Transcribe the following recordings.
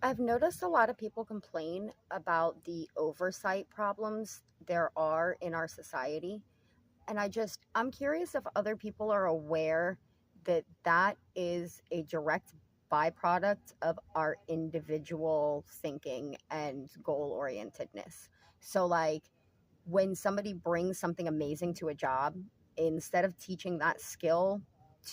I've noticed a lot of people complain about the oversight problems there are in our society. And I'm curious if other people are aware that that is a direct byproduct of our individual thinking and goal orientedness. So, like, when somebody brings something amazing to a job, instead of teaching that skill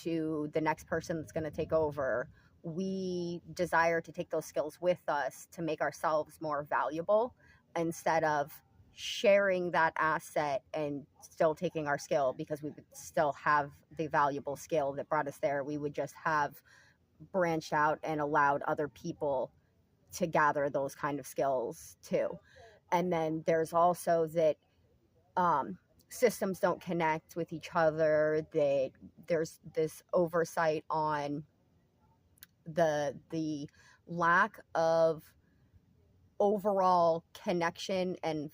to the next person that's going to take over, we desire to take those skills with us to make ourselves more valuable instead of sharing that asset and still taking our skill because we would still have the valuable skill that brought us there. We would just have branched out and allowed other people to gather those kind of skills too. And then there's also that um, systems don't connect with each other, that there's this oversight on the lack of overall connection and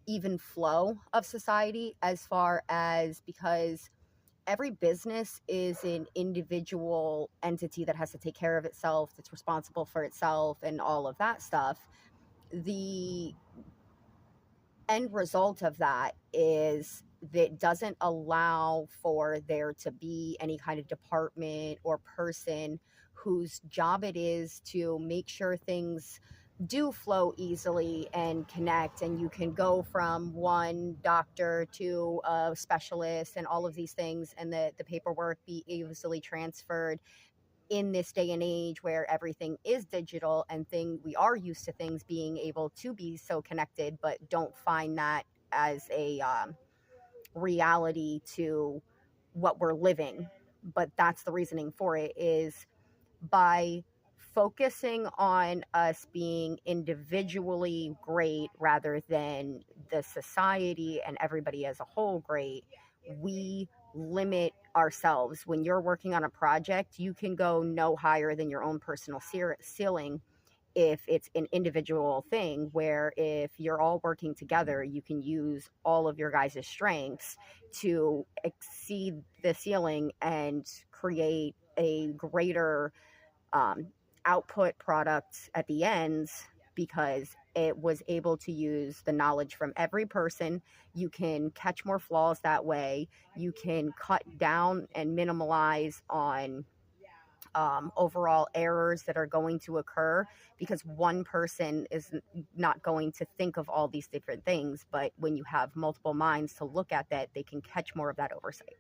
even flow of society, as far as, because every business is an individual entity that has to take care of itself, that's responsible for itself and all of that stuff. The end result of that is that doesn't allow for there to be any kind of department or person whose job it is to make sure things do flow easily and connect, and you can go from one doctor to a specialist and all of these things, and the paperwork be easily transferred in this day and age where everything is digital and we are used to things being able to be so connected, but don't find that as a reality to what we're living. But that's the reasoning for it, is by focusing on us being individually great rather than the society and everybody as a whole great, we limit ourselves. When you're working on a project, you can go no higher than your own personal ceiling if it's an individual thing, where if you're all working together, you can use all of your guys' strengths to exceed the ceiling and create a greater um, output product at the end, because it was able to use the knowledge from every person. You can catch more flaws that way. You can cut down and minimize on overall errors that are going to occur, because one person is not going to think of all these different things. But when you have multiple minds to look at that, they can catch more of that oversight.